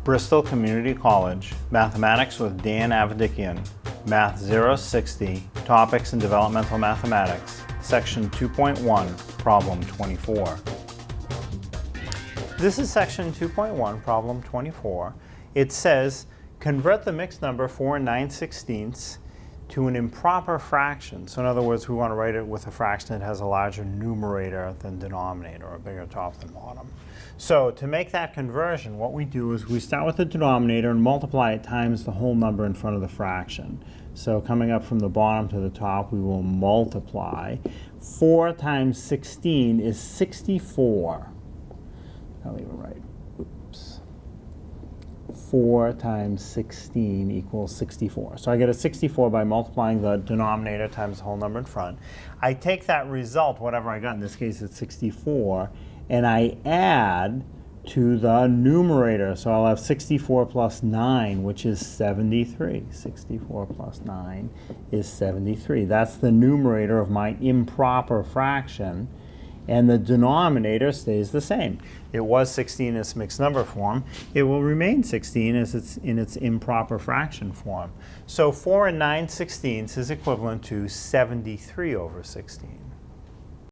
Bristol Community College, Mathematics with Dan Avedikian, Math 060, Topics in Developmental Mathematics, Section 2.1, Problem 24. This is Section 2.1, Problem 24. It says, convert the mixed number 4 9/16 to an improper fraction. So in other words, we want to write it with a fraction that has a larger numerator than denominator, or a bigger top than bottom. So to make that conversion, what we do is we start with the denominator and multiply it times the whole number in front of the fraction. So coming up from the bottom to the top, we will multiply. 4 times 16 is 64. I'll leave it right. Oops. 4 times 16 equals 64. So I get a 64 by multiplying the denominator times the whole number in front. I take that result, whatever I got, in this case it's 64, and I add to the numerator. So I'll have 64 plus 9, which is 73. 64 plus 9 is 73. That's the numerator of my improper fraction. And the denominator stays the same. It was 16 in its mixed number form. It will remain 16 as it's in its improper fraction form. So 4 9/16 is equivalent to 73 over 16.